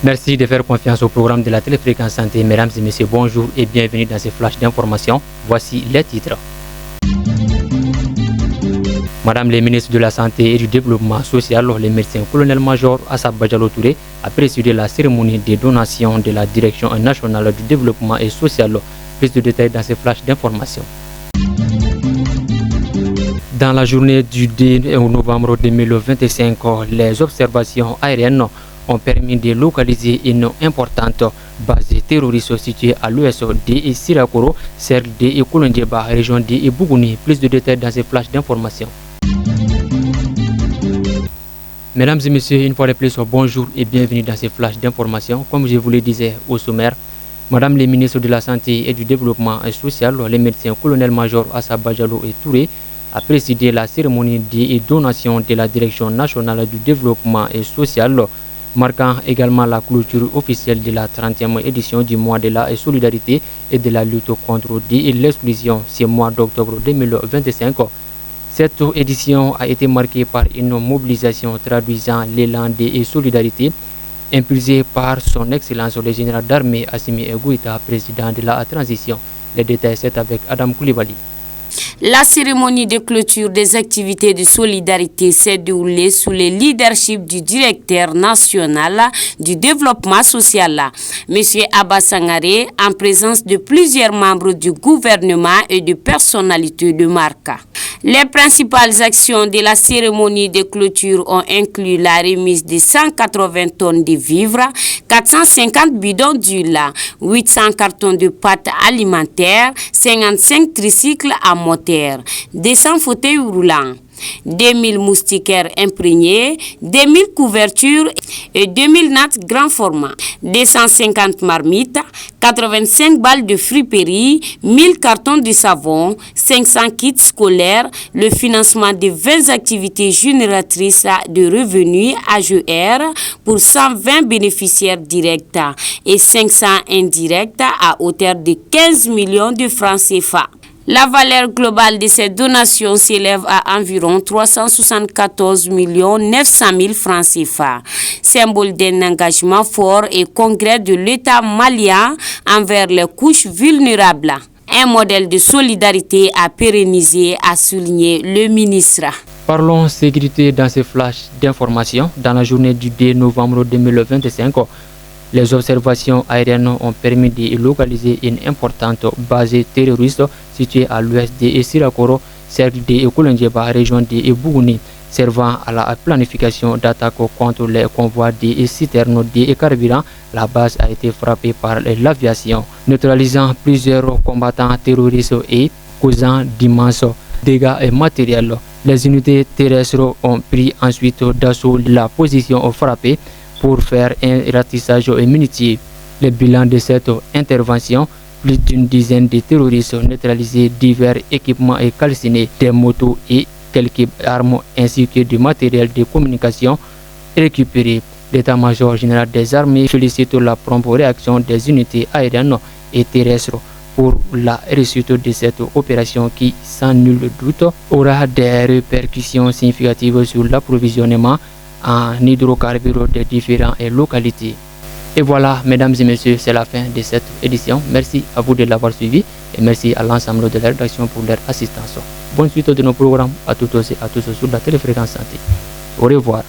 Merci de faire confiance au programme de la Téléfréquence Santé. Mesdames et messieurs, bonjour et bienvenue dans ce flash d'information. Voici les titres. Madame le ministre de la Santé et du Développement social, le médecin colonel-major Assaba Diallo Touré, a présidé la cérémonie de donation de la Direction nationale du développement et social. Plus de détails dans ce flash d'information. Dans la journée du 2 novembre 2025, les observations aériennes ont permis de localiser une importante base terroriste située à l'ouest de Sirakoro, cercle de Kolondjeba, région de Bougouni. Plus de détails dans ce flash d'information. Mesdames et messieurs, une fois de plus, bonjour et bienvenue dans ce flash d'information. Comme je vous le disais au sommaire, Madame le ministre de la Santé et du Développement social, le médecin colonel-major Assaba Diallo Touré, a présidé la cérémonie de donation de la Direction nationale du développement et social, marquant également la clôture officielle de la 30e édition du mois de la solidarité et de la lutte contre l'exclusion ce mois d'octobre 2025. Cette édition a été marquée par une mobilisation traduisant l'élan de solidarité impulsé par son Excellence le général d'armée Assimi Goïta, président de la transition. Les détails, c'est avec Adam Koulibaly. La cérémonie de clôture des activités de solidarité s'est déroulée sous le leadership du directeur national du développement social, M. Abba Sangaré, en présence de plusieurs membres du gouvernement et de personnalités de marque. Les principales actions de la cérémonie de clôture ont inclus la remise de 180 tonnes de vivres, 450 bidons d'huile, 800 cartons de pâtes alimentaires, 55 tricycles à moteur, 200 fauteuils roulants, 2000 moustiquaires imprégnés, 2000 couvertures et 2000 nattes grand format, 250 marmites, 85 balles de friperie, 1000 cartons de savon, 500 kits scolaires, le financement de 20 activités génératrices de revenus AGR pour 120 bénéficiaires directs et 500 indirects à hauteur de 15 millions de francs CFA. La valeur globale de ces donations s'élève à environ 374 900 000 francs CFA, symbole d'un engagement fort et concret de l'État malien envers les couches vulnérables. Un modèle de solidarité à pérenniser, a souligné le ministre. Parlons sécurité dans ce flash d'information. Dans la journée du 2 novembre 2025, les observations aériennes ont permis de localiser une importante base terroriste située à l'ouest de Sirakoro, cercle de Kolondjeba, région de Bougouni, servant à la planification d'attaques contre les convois de citernes de carburant. La base a été frappée par l'aviation, neutralisant plusieurs combattants terroristes et causant d'immenses dégâts matériels. Les unités terrestres ont pris ensuite d'assaut la position frappée pour faire un ratissage minutieux. Le bilan de cette intervention, plus d'une dizaine de terroristes neutralisés, divers équipements et calcinés, des motos et quelques armes ainsi que du matériel de communication récupéré. L'état-major général des armées félicite la prompte réaction des unités aériennes et terrestres pour la réussite de cette opération qui, sans nul doute, aura des répercussions significatives sur l'approvisionnement en hydrocarbures de différentes localités. Et voilà, mesdames et messieurs, c'est la fin de cette édition. Merci à vous de l'avoir suivi et merci à l'ensemble de la rédaction pour leur assistance. Bonne suite de nos programmes à tous et à tous sur la Téléfréquence Santé. Au revoir.